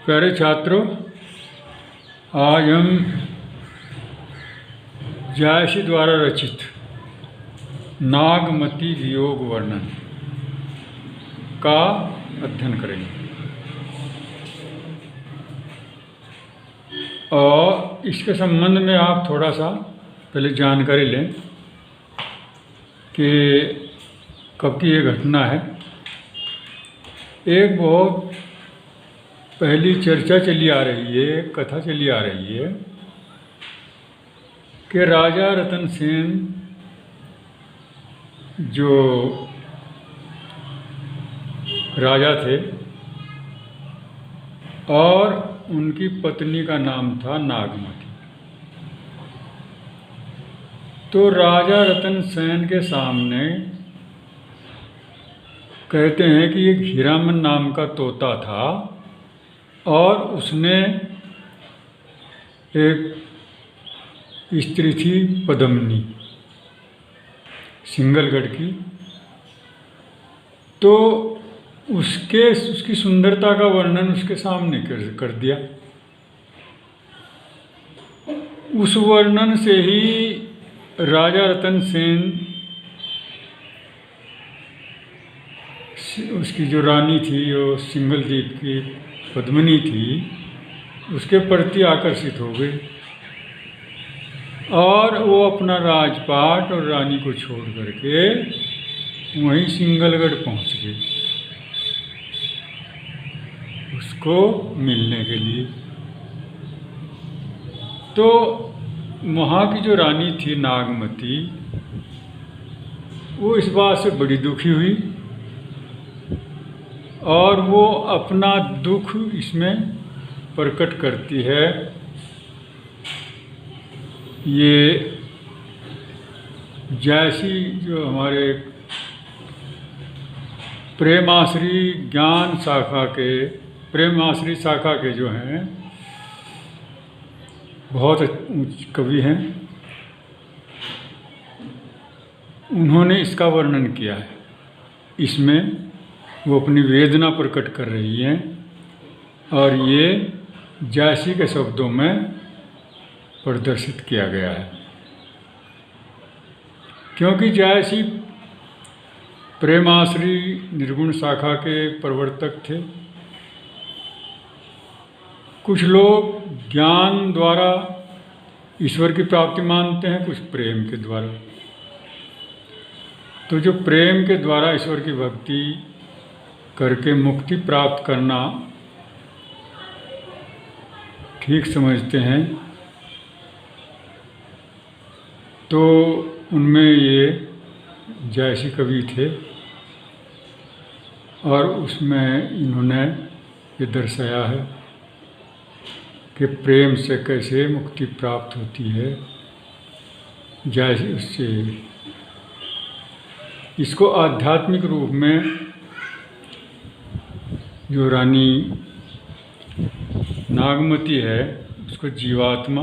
प्यारे छात्रों, आज हम जायसी द्वारा रचित नागमती वियोग वर्णन का अध्ययन करेंगे और इसके संबंध में आप थोड़ा सा पहले जानकारी लें कि कब की ये घटना है। एक बहुत पहली चर्चा चली आ रही है, कथा चली आ रही है कि राजा रतन सेन जो राजा थे और उनकी पत्नी का नाम था नागमती। तो राजा रतन सेन के सामने कहते हैं कि एक हीरामन नाम का तोता था और उसने एक स्त्री थी पद्मिनी, सिंगलगढ़ की। तो उसकी सुंदरता का वर्णन उसके सामने कर दिया। उस वर्णन से ही राजा रतन सेन उसकी जो रानी थी, जो सिंगलद्वीप की पद्मिनी थी, उसके प्रति आकर्षित हो गए और वो अपना राजपाट और रानी को छोड़ करके वहीं सिंगलगढ़ पहुंच गए उसको मिलने के लिए। तो वहाँ की जो रानी थी नागमती, वो इस बात से बड़ी दुखी हुई और वो अपना दुख इसमें प्रकट करती है। ये जैसी जो हमारे प्रेमाश्री शाखा के जो हैं बहुत कवि हैं, उन्होंने इसका वर्णन किया है। इसमें वो अपनी वेदना प्रकट कर रही हैं और ये जैसी के शब्दों में प्रदर्शित किया गया है। क्योंकि जैसी प्रेमाश्री निर्गुण शाखा के प्रवर्तक थे। कुछ लोग ज्ञान द्वारा ईश्वर की प्राप्ति मानते हैं, कुछ प्रेम के द्वारा। तो जो प्रेम के द्वारा ईश्वर की भक्ति करके मुक्ति प्राप्त करना ठीक समझते हैं, तो उनमें ये जैसी कवि थे और उसमें इन्होंने ये दर्शाया है कि प्रेम से कैसे मुक्ति प्राप्त होती है। जैसे उससे इसको आध्यात्मिक रूप में जो रानी नागमती है उसको जीवात्मा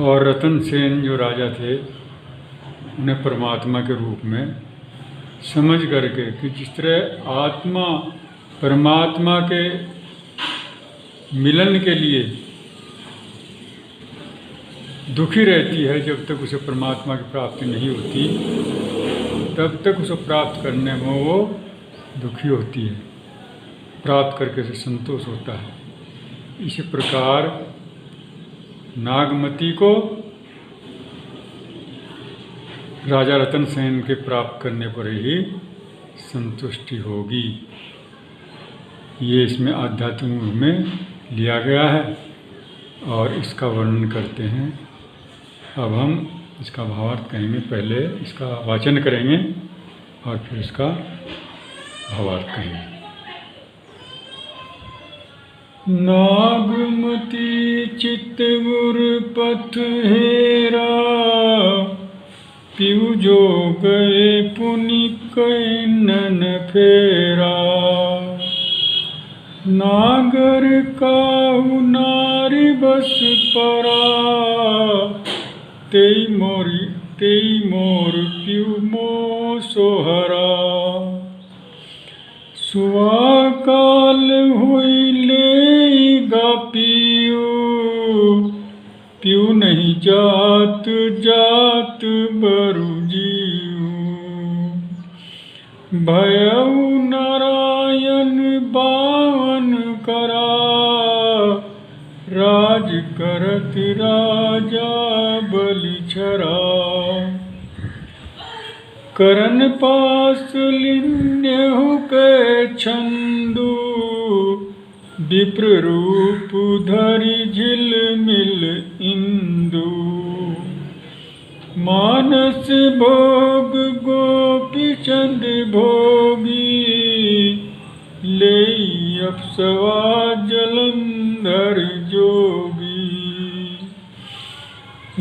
और रतन सेन जो राजा थे उन्हें परमात्मा के रूप में समझ करके कि जिस तरह आत्मा परमात्मा के मिलन के लिए दुखी रहती है, जब तक उसे परमात्मा की प्राप्ति नहीं होती तब तक उसे प्राप्त करने में वो दुखी होती है, प्राप्त करके से संतोष होता है। इसी प्रकार नागमती को राजा रतन सेन के प्राप्त करने पर ही संतुष्टि होगी। ये इसमें आध्यात्मिक रूप में लिया गया है और इसका वर्णन करते हैं। अब हम इसका भावार्थ कहेंगे। पहले इसका वाचन करेंगे और फिर इसका भावार्थ कहेंगे। नागमती चित्तगुर पथ हेरा, पिउ जो गए पुनि कैनन फेरा। नागर काहु नारी बस परा, तेई मोर पिउ मोह सोहरा। सुआ काल हुई लेगा पीऊ, पीऊ नहीं जात जात बरु जीऊ। भयउ नारायण बावन करा, राज करत राजा बलिछरा। करन पास लिन्यहु के छंदु, विप्र रूप धरि झिलमिल इंदु। मानस भोग गोपी चंद भोगी, लेई अप्सवा जलंधर जोगी।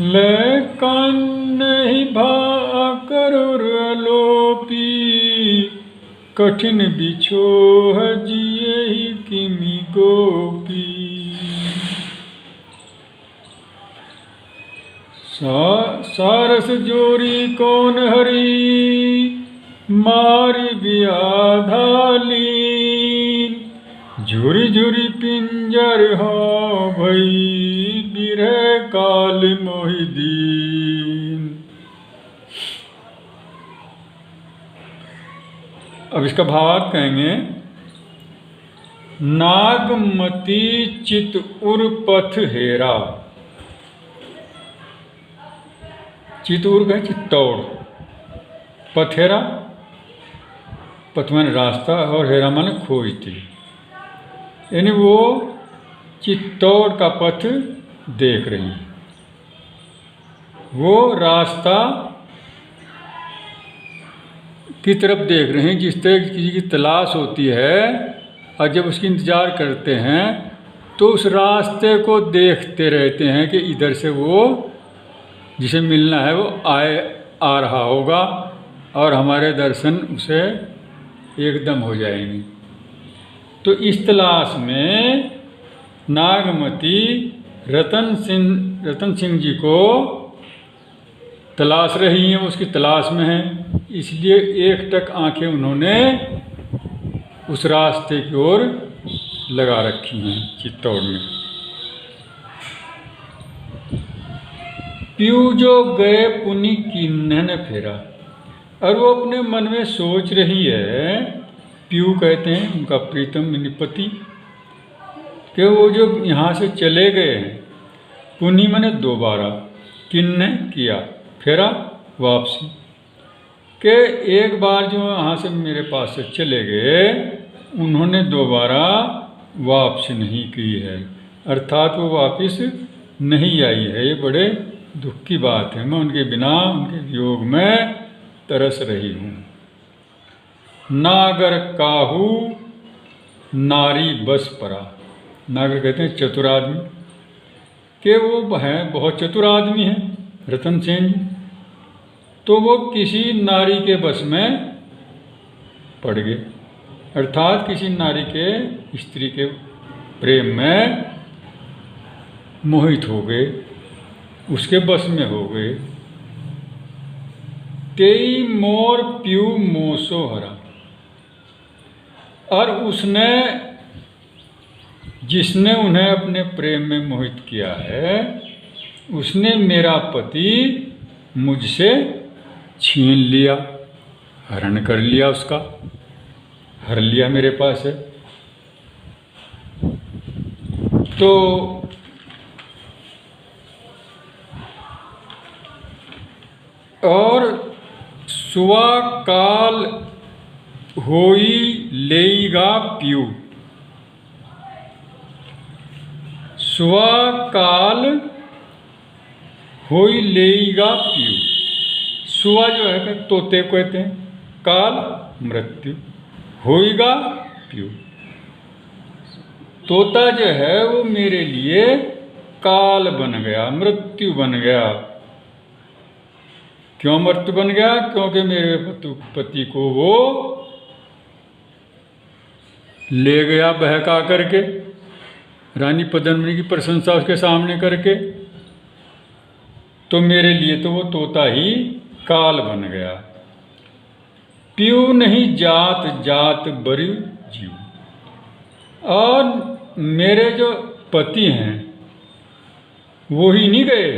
लय कान्हि भा करुर अलोपी, कठिन बिछोह जियहि किमि गोपी। सारस जोरी कौन हरी, मारि व्याधा लीन। झुरि झुरि पिंजर हो भई, बिरह काल मोहि दीन। अब इसका भावार्थ कहेंगे। नागमती चित उर पथ हेरा। चितूर गए चित्तौड़, पथेरा, पथ माने रास्ता और हेरा माने खोजती। यानी वो चित्तौड़ का पथ देख रही है, वो रास्ता की तरफ देख रहे हैं। जिस तरह किसी की तलाश होती है और जब उसकी इंतज़ार करते हैं तो उस रास्ते को देखते रहते हैं कि इधर से वो जिसे मिलना है वो आ रहा होगा और हमारे दर्शन उसे एकदम हो जाएंगे। तो इस तलाश में नागमती रतन सिंह जी को तलाश रही हैं, उसकी तलाश में हैं। इसलिए एकटक आंखें उन्होंने उस रास्ते की ओर लगा रखी हैं चित्तौड़ में। पीऊ जो गए पुनि किन्ह न फेरा। और वो अपने मन में सोच रही है, पीऊ कहते हैं उनका प्रीतम पति, कि वो जो यहाँ से चले गए हैं, पुनि मने दोबारा, किन्ह किया, फेरा वापसी, कि एक बार जो यहाँ से मेरे पास से चले गए उन्होंने दोबारा वापसी नहीं की है, अर्थात वो वापस नहीं आई है। ये बड़े दुख की बात है। मैं उनके बिना उनके वियोग में तरस रही हूँ। नागर काहू नारी बस परा। नागर कहते हैं चतुर आदमी, कि वो हैं बहुत चतुर आदमी हैं रतन सेन जी। तो वो किसी नारी के बस में पड़ गए, अर्थात किसी नारी के स्त्री के प्रेम में मोहित हो गए, उसके बस में हो गए। तेई मोर पीऊ मोसो हरा। और उसने, जिसने उन्हें अपने प्रेम में मोहित किया है, उसने मेरा पति मुझसे छीन लिया, हरण कर लिया, उसका हर लिया मेरे पास है। तो और सुवा काल होई लेगा पीऊ। सुवा काल होई लेगा पीऊ। सुवा जो है तोते को कहते हैं, काल मृत्यु, होएगा पीऊ। तोता जो है वो मेरे लिए काल बन गया, मृत्यु बन गया। क्यों मृत्यु बन गया? क्योंकि मेरे पति को वो ले गया बहका करके, रानी पद्मिनी की प्रशंसा उसके सामने करके। तो मेरे लिए तो वो तोता ही काल बन गया। पीऊ नहीं जात जात बरु जीव। और मेरे जो पति हैं वो ही नहीं गए,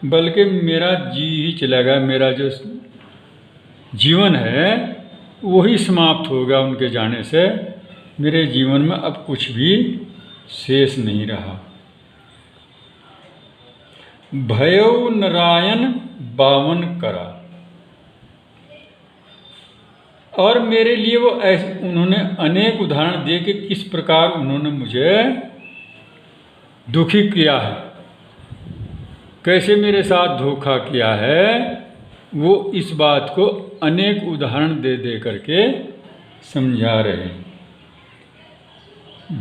बल्कि मेरा जी ही चला गया। मेरा जो जीवन है वही समाप्त हो गया उनके जाने से। मेरे जीवन में अब कुछ भी शेष नहीं रहा। भयउ नारायण बावन करा। और मेरे लिए वो ऐसे उन्होंने अनेक उदाहरण दिए कि किस प्रकार उन्होंने मुझे दुखी किया है, कैसे मेरे साथ धोखा किया है। वो इस बात को अनेक उदाहरण दे दे करके समझा रहे हैं।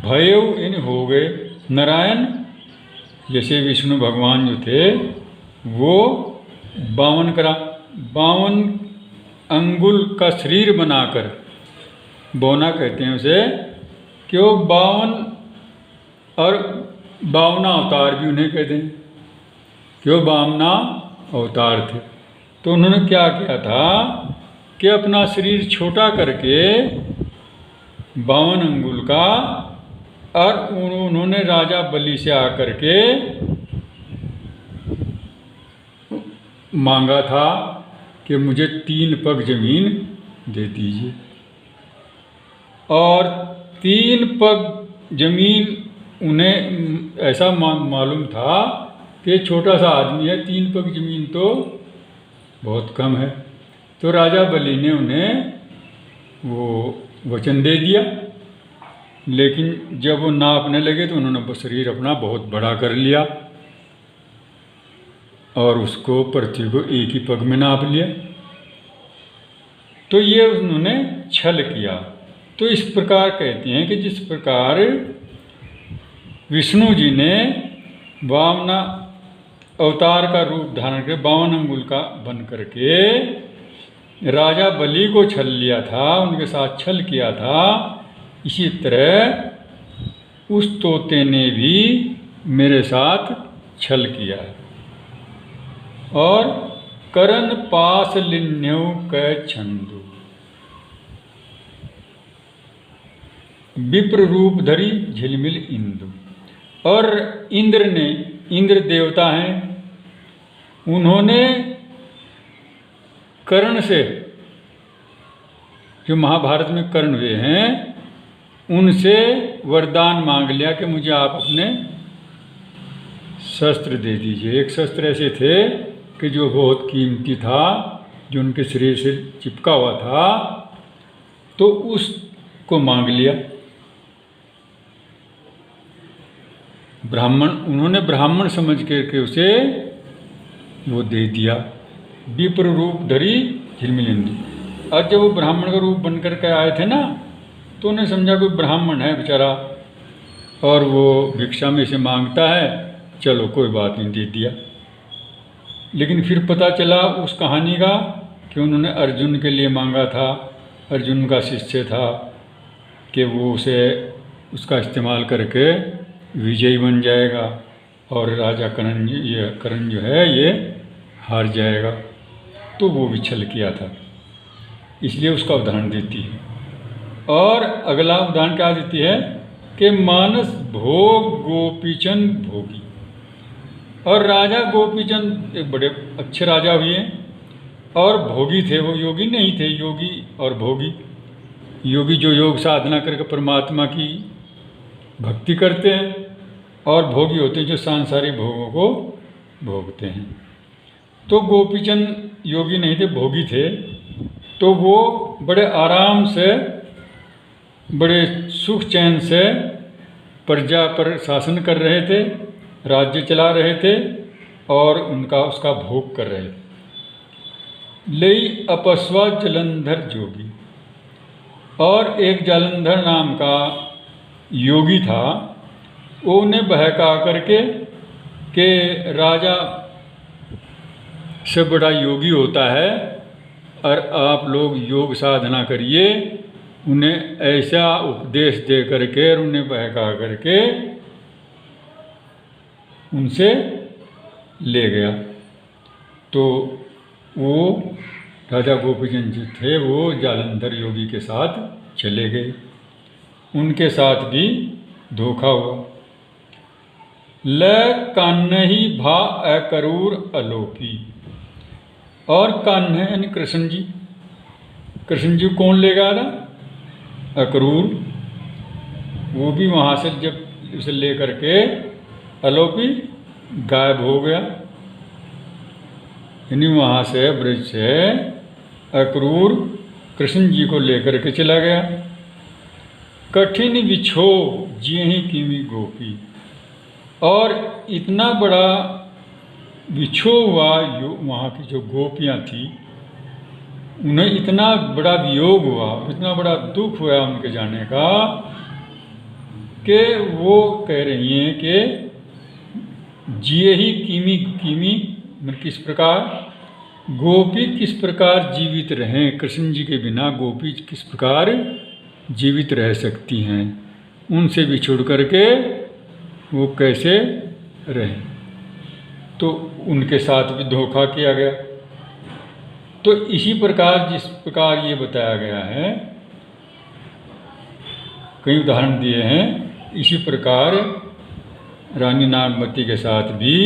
भयउ इन हो गए नारायण, जैसे विष्णु भगवान जो थे वो 52 करा, 52 अंगुल का शरीर बनाकर, बौना कहते हैं उसे, कि वो 52 और 52 अवतार भी उन्हें कहते हैं कि वो 52 अवतार थे। तो उन्होंने क्या किया था कि अपना शरीर छोटा करके 52 अंगुल का, और उन्होंने राजा बलि से आकर के मांगा था कि मुझे 3 पग जमीन दे दीजिए। और 3 पग जमीन उन्हें ऐसा मालूम था कि छोटा सा आदमी है, 3 पग जमीन तो बहुत कम है। तो राजा बलि ने उन्हें वो वचन दे दिया। लेकिन जब वो नापने लगे तो उन्होंने शरीर अपना बहुत बड़ा कर लिया और उसको पृथ्वी को एक ही पग में नाप लिया। तो ये उन्होंने छल किया। तो इस प्रकार कहते हैं कि जिस प्रकार विष्णु जी ने 52 अवतार का रूप धारण कर 52 अंगुल का बन करके राजा बलि को छल लिया था, उनके साथ छल किया था, इसी तरह उस तोते ने भी मेरे साथ छल किया है। और करण पास लिन्यु कै छंदु, विप्र रूप धरी झिलमिल इंदु। और इंद्र ने, इंद्र देवता हैं, उन्होंने कर्ण से, जो महाभारत में कर्ण हुए हैं, उनसे वरदान मांग लिया कि मुझे आप अपने शस्त्र दे दीजिए। एक शस्त्र ऐसे थे कि जो बहुत कीमती था, जो उनके शरीर से चिपका हुआ था, तो उसको मांग लिया। ब्राह्मण, उन्होंने ब्राह्मण समझ करके उसे वो दे दिया। विप्र रूप धरी झिलमिलिंदु। और जब वो ब्राह्मण का रूप बनकर के आए थे ना, तो उन्हें समझा कोई ब्राह्मण है बेचारा और वो भिक्षा में से मांगता है, चलो कोई बात नहीं, दे दिया। लेकिन फिर पता चला उस कहानी का कि उन्होंने अर्जुन के लिए मांगा था। अर्जुन का शिष्य था कि वो उसे उसका इस्तेमाल करके विजयी बन जाएगा और राजा कर्ण जो है ये हार जाएगा। तो वो भी छल किया था, इसलिए उसका उदाहरण देती है। और अगला उदाहरण क्या देती है कि मानस भोग गोपीचंद भोगी। और राजा गोपीचंद एक बड़े अच्छे राजा हुए और भोगी थे, वो योगी नहीं थे। योगी और भोगी, योगी जो योग साधना करके परमात्मा की भक्ति करते हैं, और भोगी होते हैं जो सांसारिक भोगों को भोगते हैं। तो गोपीचंद योगी नहीं थे, भोगी थे। तो वो बड़े आराम से, बड़े सुख चैन से प्रजा पर शासन कर रहे थे, राज्य चला रहे थे और उसका भोग कर रहे थे। लई अपस्वा जलंधर जोगी। और एक जालंधर नाम का योगी था, वो उन्हें बहका करके कि राजा से बड़ा योगी होता है और आप लोग योग साधना करिए। उन्हें ऐसा उपदेश दे करके और उन्हें बहका करके उनसे ले गया। तो वो राजा गोपीचंद जी थे, वो जालंधर योगी के साथ चले गए। उनके साथ भी धोखा हुआ। ल कान्ही भा अकरूर अलोकी, और कान्ह यानी कृष्ण जी, कृष्ण जी कौन ले गया था? अकरूर, वो भी वहाँ से जब उसे ले करके अलोकी गायब हो गया, यानी वहाँ से ब्रज से अकरूर कृष्ण जी को लेकर के चला गया। कठिन विछो जियहि कीमी गोपी, और इतना बड़ा विछो हुआ वहाँ की जो गोपियाँ थी, उन्हें इतना बड़ा वियोग हुआ, इतना बड़ा दुख हुआ उनके जाने का, कि वो कह रही हैं कि जिए ही कीमी कीमी, मतलब किस प्रकार गोपी किस प्रकार जीवित रहें, कृष्ण जी के बिना गोपी किस प्रकार जीवित रह सकती हैं, उनसे बिछुड़ करके वो कैसे रहें। तो उनके साथ भी धोखा किया गया। तो इसी प्रकार जिस प्रकार ये बताया गया है, कई उदाहरण दिए हैं, इसी प्रकार रानी नागमती के साथ भी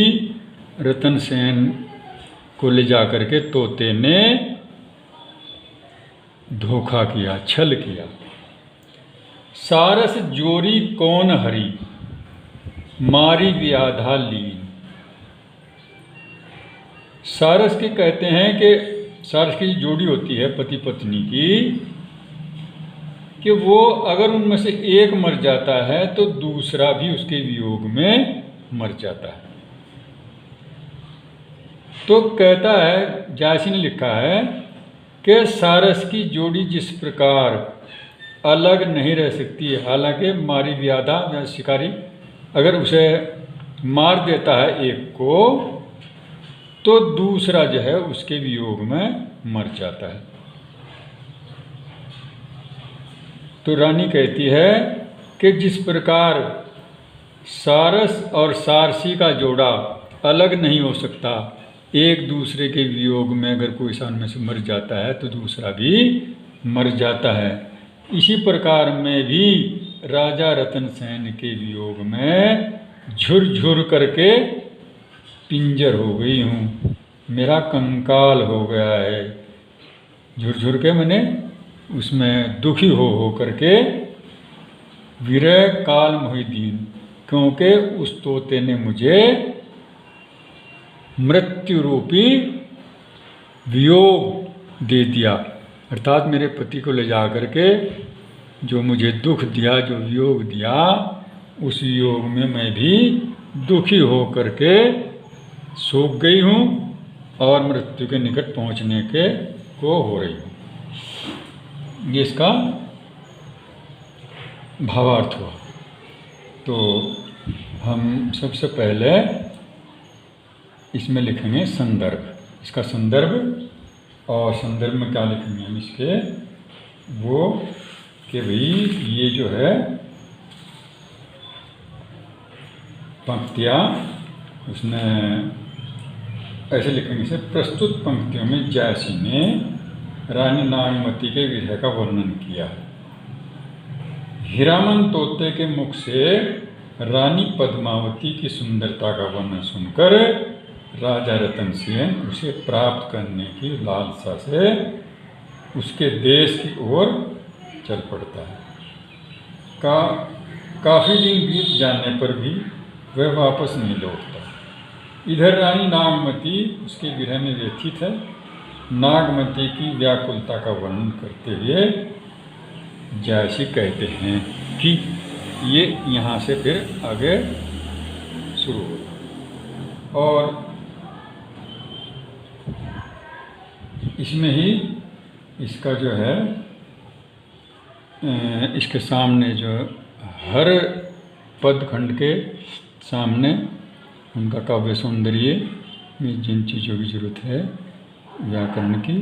रतन सेन को ले जा करके तोते ने धोखा किया, छल किया। सारस जोरी कौन हरी, मारी व्याधा लीन। सारस के कहते हैं कि सारस की जोड़ी होती है पति पत्नी की, कि वो अगर उनमें से एक मर जाता है तो दूसरा भी उसके वियोग में मर जाता है। तो कहता है, जायसी ने लिखा है कि सारस की जोड़ी जिस प्रकार अलग नहीं रह सकती है, हालांकि मारी व्याधा या शिकारी अगर उसे मार देता है एक को, तो दूसरा जो है उसके वियोग में मर जाता है। तो रानी कहती है कि जिस प्रकार सारस और सारसी का जोड़ा अलग नहीं हो सकता, एक दूसरे के वियोग में अगर कोई सान में से मर जाता है तो दूसरा भी मर जाता है, इसी प्रकार मैं भी राजा रतन सेन के वियोग में झुरझुर करके पिंजर हो गई हूँ, मेरा कंकाल हो गया है। झुरझुर के मैंने उसमें दुखी हो करके विरह काल मोहिदीन, क्योंकि उस तोते ने मुझे मृत्यु रूपी वियोग दे दिया, अर्थात मेरे पति को ले जा करके जो मुझे दुख दिया, जो वियोग दिया, उस वियोग में मैं भी दुखी हो करके सूख गई हूँ और मृत्यु के निकट पहुँचने के को हो रही हूँ। ये इसका भावार्थ हुआ। तो हम सबसे पहले इसमें लिखेंगे संदर्भ, इसका संदर्भ, और संदर्भ में क्या लिखेंगे हम इसके, वो कि भाई ये जो है पंक्तियाँ उसने ऐसे लिखेंगे से, प्रस्तुत पंक्तियों में जायसी ने रानी नागमती के विरह का वर्णन किया। हीरामन तोते के मुख से रानी पद्मावती की सुंदरता का वर्णन सुनकर राजा रतन सेन उसे प्राप्त करने की लालसा से उसके देश की ओर चल पड़ता है। काफ़ी दिन बीत जाने पर भी वह वापस नहीं लौटता। इधर रानी नागमती उसके विरह में व्यथित है। नागमती की व्याकुलता का वर्णन करते हुए जायसी कहते हैं कि ये यहाँ से फिर आगे शुरू होगा, और इसमें ही इसका जो है इसके सामने जो हर पद खंड के सामने उनका काव्य सौंदर्य में जिन चीज़ों की जरूरत है व्याकरण की,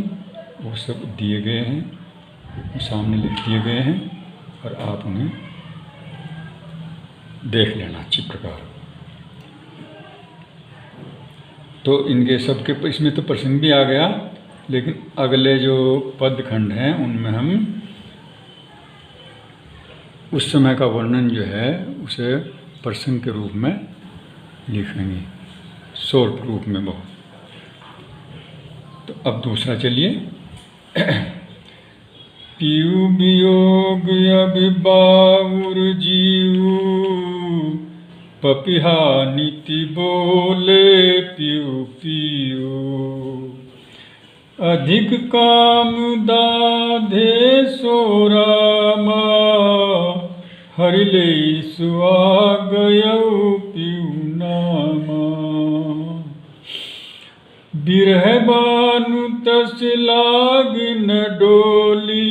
वो सब दिए गए हैं, सामने लिख दिए गए हैं, और आप उन्हें देख लेना अच्छी प्रकार। तो इनके सबके इसमें तो प्रसंग भी आ गया, लेकिन अगले जो पद खंड हैं उनमें हम उस समय का वर्णन जो है उसे प्रसंग के रूप में लिखेंगे, शॉर्ट रूप में बहुत। तो अब दूसरा चलिए। पीयू वियोग अभी बाउर जीव, पपिहा नीति बोले पीयू पीयू। अधिक काम दाधे सो रामा, हरि ले सुआ गयऊ पीयू नामा। बिरह बानु तस लाग न डोली,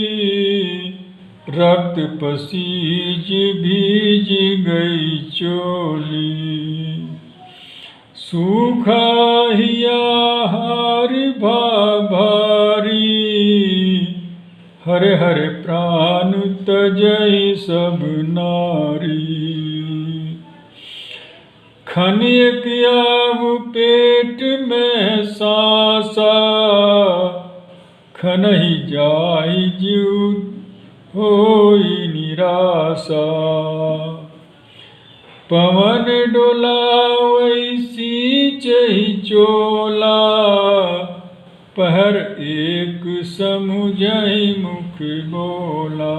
रक्त पसीज भीज गई चोली। सूखा हिया हार भारी, हरे हरे प्राण तजई सब नारी। खनिक आव पेट में सासा, खनहि जाई जीव होई निराशा। पवन डोलावैसी चही चोला, पहर एक समुझई मुख बोला।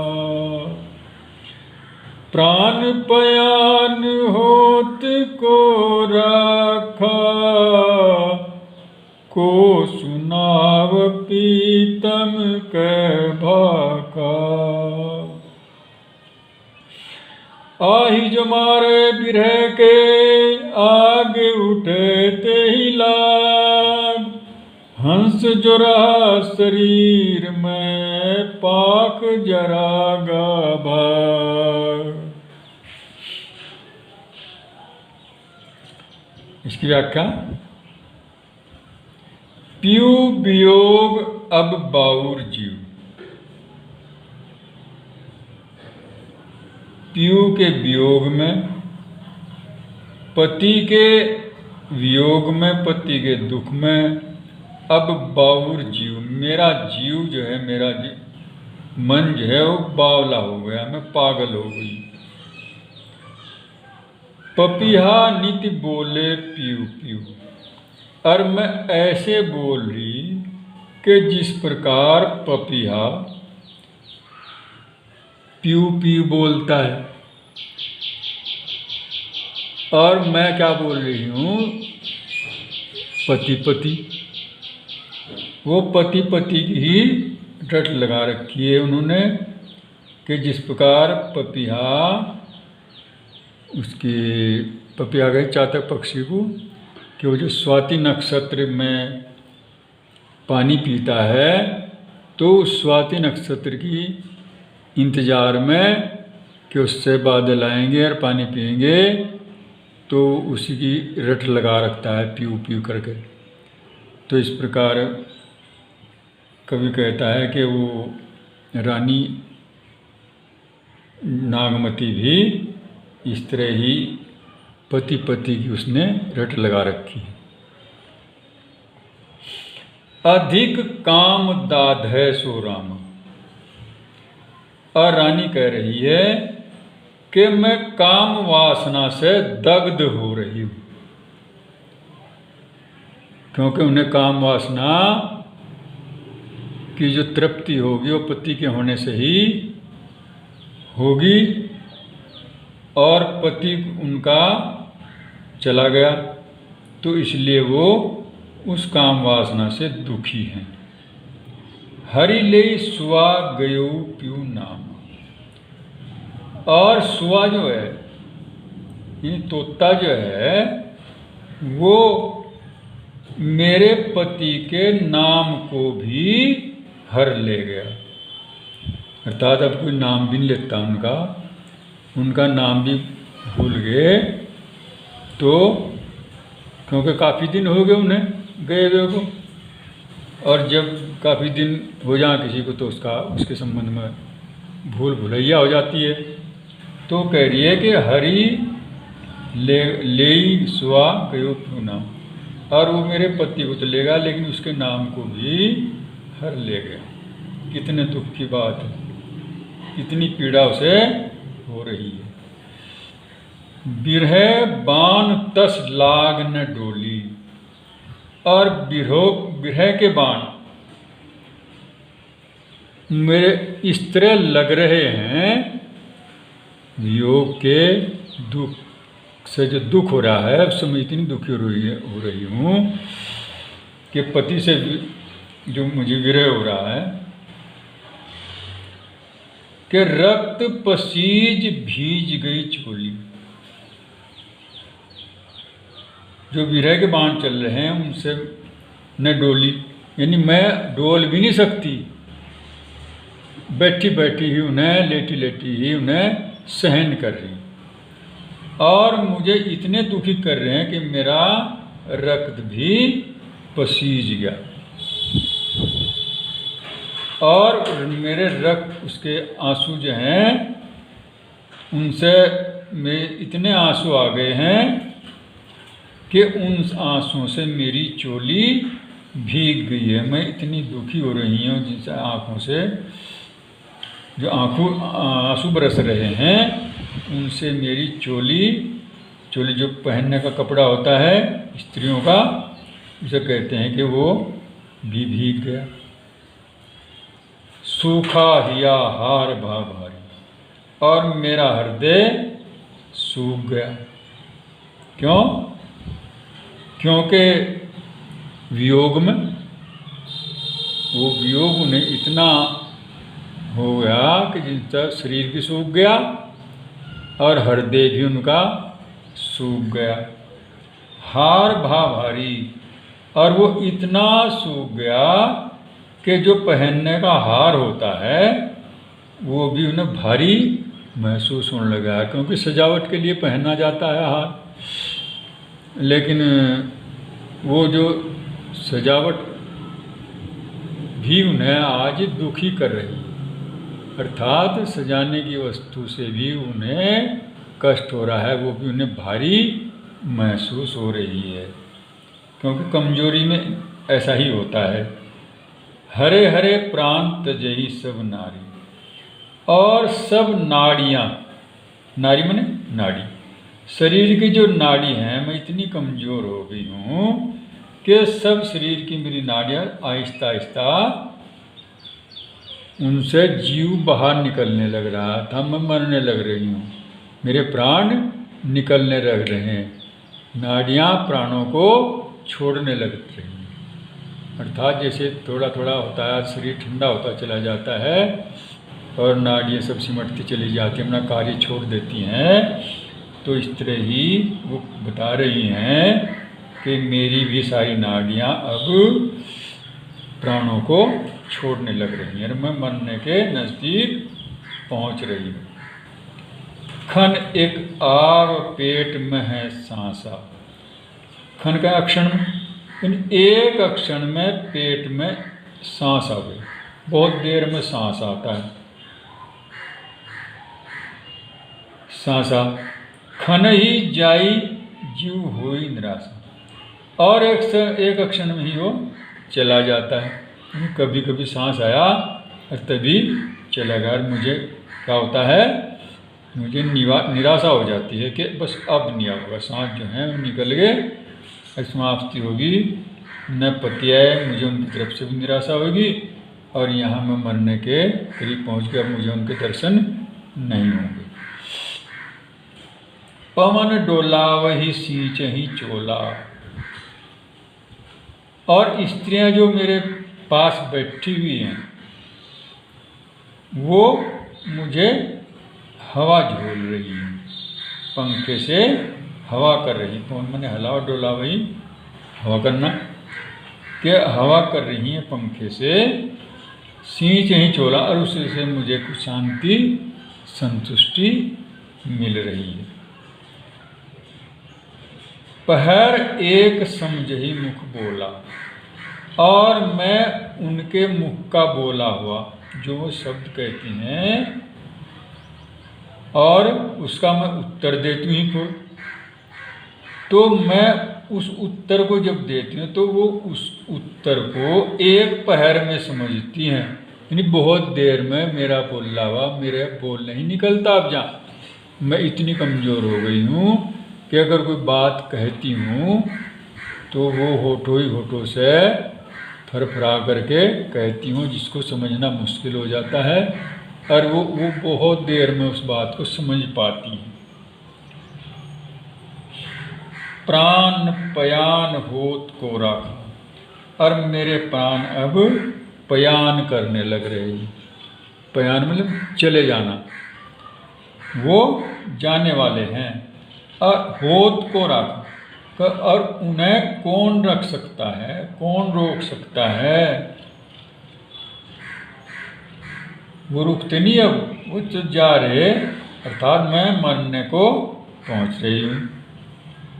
प्राण पयान होत को राखा, को सुनाव पीतम कै भाका। आही जो मारे बिरह के, आग उठे ते ही लाग। हंस जो रहा शरीर में, पाख जरागा भाग। इसकी व्याख्या। पीयू वियोग अब बाउर जीव। पीयू के वियोग में, पति के वियोग में, पति के दुख में, अब बाउर जीव, मेरा जीव जो है, मेरा मन जो है वो बावला हो गया, मैं पागल हो गई। पपिहा नित बोले पीयू पीयू, और मैं ऐसे बोल रही कि जिस प्रकार पपिहा पीयू पीयू बोलता है, और मैं क्या बोल रही हूँ, पति पति। वो पति पति की ही रट लगा रखी है उन्होंने, कि जिस प्रकार पपिहा उसके पपिहा गए चातक पक्षी को, कि वो जो स्वाति नक्षत्र में पानी पीता है, तो उस स्वाति नक्षत्र की इंतज़ार में कि उससे बादल आएंगे और पानी पिएंगे, तो उसी की रट लगा रखता है पीऊ पीऊ करके। तो इस प्रकार कवि कहता है कि वो रानी नागमती भी इस तरह ही पति पति की उसने रट लगा रखी है। अधिक काम दाध है सो राम, और रानी कह रही है कि मैं काम वासना से दग्ध हो रही हूँ, क्योंकि उन्हें काम वासना की जो तृप्ति होगी वो पति के होने से ही होगी, और पति उनका चला गया, तो इसलिए वो उस काम वासना से दुखी हैं। हरि ले सुआ गयो पीयू नाम, और सुआ जो है, ये तोता जो है, वो मेरे पति के नाम को भी हर ले गया। अर्थात अब कोई नाम भी नहीं लेता उनका नाम भी भूल गए, तो क्योंकि काफ़ी दिन हो गए उन्हें गए हुए को, और जब काफ़ी दिन हो जाए किसी को तो उसके संबंध में भूल भुलैया हो जाती है। तो कह रही है कि हरि ले सुआ गयो पीयू नाम, और वो मेरे पति को तो लेगा लेकिन उसके नाम को भी हर ले गया। कितने दुख की बात है, कितनी पीड़ा उसे हो रही है। बिरह बाण तस लाग न डोली, और बिरह के बाण मेरे इस तरह लग रहे हैं, वियोग के दुख से जो दुख हो रहा है, उस समय इतनी दुखी हो रही हूँ कि पति से जो मुझे विरह हो रहा है कि रक्त पसीज भीज गई चोली। जो विरह के बाण चल रहे हैं उनसे न डोली, यानी मैं डोल भी नहीं सकती, बैठी बैठी ही उन्हें, लेटी लेटी ही उन्हें सहन कर रही, और मुझे इतने दुखी कर रहे हैं कि मेरा रक्त भी पसीज गया, और मेरे रक्त उसके आंसू जो हैं उनसे में इतने आंसू आ गए हैं कि उन आंसुओं से मेरी चोली भीग गई है। मैं इतनी दुखी हो रही हूँ जिनसे आँखों से जो आंसू बरस रहे हैं उनसे मेरी चोली जो पहनने का कपड़ा होता है स्त्रियों का, उसे कहते हैं कि वो भी भीग गया। सूखा हिया हार भा भारी, और मेरा हृदय सूख गया। क्यों? क्योंकि वियोग में वो वियोग उन्हें इतना हो गया कि जिनका शरीर भी सूख गया और हृदय भी उनका सूख गया। हार भा भारी, और वो इतना सूख गया कि जो पहनने का हार होता है वो भी उन्हें भारी महसूस होने लगा, क्योंकि सजावट के लिए पहना जाता है हार, लेकिन वो जो सजावट भी उन्हें आज दुखी कर रही है, अर्थात सजाने की वस्तु से भी उन्हें कष्ट हो रहा है, वो भी उन्हें भारी महसूस हो रही है, क्योंकि कमजोरी में ऐसा ही होता है। हरे हरे प्राण तजही सब नारी, और सब नाड़ियाँ, नारी माने नाड़ी, शरीर की जो नाड़ी हैं, मैं इतनी कमज़ोर हो गई हूँ कि सब शरीर की मेरी नाड़ियाँ आहिस्ता आहिस्ता उनसे जीव बाहर निकलने लग रहा था, मैं मरने लग रही हूँ, मेरे प्राण निकलने लग रहे हैं, नाड़ियाँ प्राणों को छोड़ने लग रही हैं। अर्थात जैसे थोड़ा थोड़ा होता है, शरीर ठंडा होता चला जाता है और नाड़ियाँ सब सिमटती चली जाती हैं, अपना कार्य छोड़ देती हैं, तो इस तरह ही वो बता रही हैं कि मेरी भी सारी नाड़ियाँ अब प्राणों को छोड़ने लग रही हैं, मैं मरने के नज़दीक पहुँच रही हूँ। खन एक आव पेट में है सांसा, खन का अक्षण में, एक अक्षण में पेट में सांस आ गई, बहुत देर में सांस आता है, सांसा। खन ही जाई जीव होई निराशा, और एक अक्षण में ही वो चला जाता है। कभी कभी सांस आया और तभी चला गया, और मुझे क्या होता है, मुझे निराशा हो जाती है कि बस अब नहीं होगा, सांस जो है निकल गए, समाप्ति होगी, न पति आए, मुझे उनकी तरफ से भी निराशा होगी, और यहाँ मैं मरने के करीब पहुँच गया, मुझे उनके दर्शन नहीं होंगे। पवन डोला वही सींच ही चोला, और स्त्रियां जो मेरे पास बैठी हुई हैं वो मुझे हवा झोल रही है, पंखे से हवा कर रही। पवन मैंने हलावा डोला वही हवा करना, कि हवा कर रही है पंखे से, सींच ही चोला, और उससे मुझे कुछ शांति संतुष्टि मिल रही है। पहर एक समझही मुख बोला, और मैं उनके मुख का बोला हुआ जो वो शब्द कहती हैं और उसका मैं उत्तर देती हूँ, तो मैं उस उत्तर को जब देती हूँ तो वो उस उत्तर को एक पहर में समझती हैं, यानी बहुत देर में मेरा बोला हुआ मेरे बोल नहीं निकलता अब जहाँ, मैं इतनी कमज़ोर हो गई हूँ कि अगर कोई बात कहती हूँ तो वो होठों ही होठों से फरफरा करके कहती हूँ, जिसको समझना मुश्किल हो जाता है, और वो बहुत देर में उस बात को समझ पाती है। प्राण पयान होत को राखा, और मेरे प्राण अब पयान करने लग रहे हैं। पयान मतलब चले जाना, वो जाने वाले हैं। और होत को राखा, और उन्हें कौन रख सकता है, कौन रोक सकता है? वो रुकते नहीं, अब वो तो जा रहे, अर्थात मैं मरने को पहुंच रही हूँ,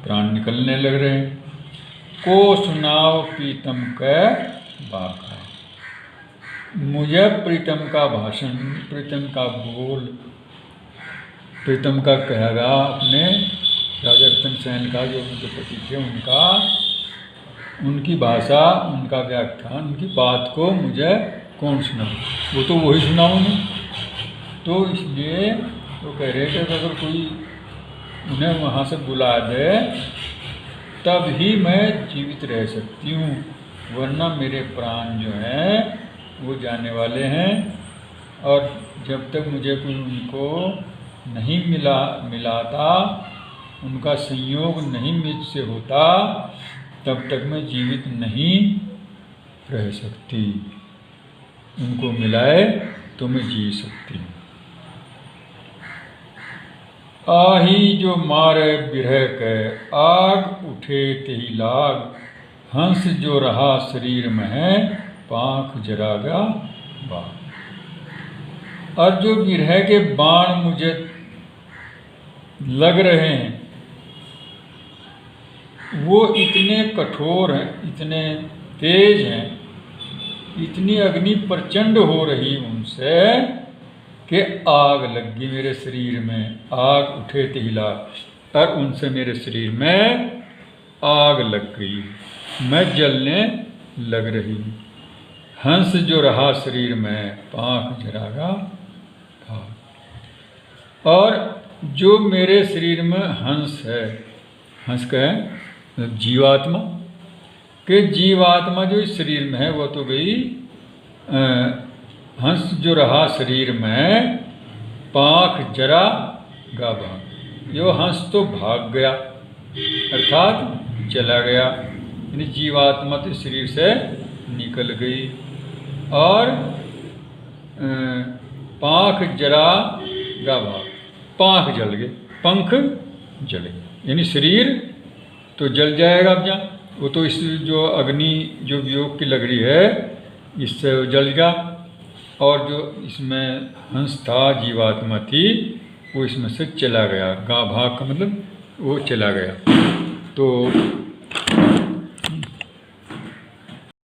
प्राण निकलने लग रहे हैं। को सुनाव प्रीतम के बाका, मुझे प्रीतम का भाषण, प्रीतम का बोल, प्रीतम का कहेगा अपने राजा रतन सेन का, जो उनके पति थे, उनकी भाषा, उनका व्याख्यान, उनकी बात को मुझे कौन सुना? वो तो वही सुनाऊँ ना। तो इसलिए वो कह रहे थे कि अगर कोई उन्हें वहाँ से बुला दे तब ही मैं जीवित रह सकती हूँ, वरना मेरे प्राण जो हैं वो जाने वाले हैं। और जब तक मुझे कोई उनको नहीं मिलाता, उनका संयोग नहीं मुझसे होता, तब तक मैं जीवित नहीं रह सकती। उनको मिलाए तो मैं जी सकती हूँ। आही जो मारे बिरह के, आग उठे तेही लाग, हंस जो रहा शरीर में है, पाँख जरागा बाग। और जो बिरह के बाण मुझे लग रहे हैं, वो इतने कठोर हैं, इतने तेज हैं, इतनी अग्नि प्रचंड हो रही उनसे कि आग लग गई मेरे शरीर में। आग उठे तिहिला, और उनसे मेरे शरीर में आग लग गई, मैं जलने लग रही हूँ। हंस जो रहा शरीर में, पाँख जरागा भाग। और जो मेरे शरीर में हंस है, हंस का है जीवात्मा, कि जीवात्मा जो इस शरीर में है वो तो गई। हंस जो रहा शरीर में, पाँख जरा गा भाग, यो हंस तो भाग गया, अर्थात चला गया, यानी जीवात्मा तो शरीर से निकल गई। और पाँख जरा गा भाग, पाँख जल गए, पंख जल गए, यानी शरीर तो जल जाएगा अब जहाँ, वो तो इस जो अग्नि जो वियोग की लग रही है इससे वो जल गया। और जो इसमें हंस था, जीवात्मा थी, वो इसमें से चला गया। गा भाग का मतलब वो चला गया। तो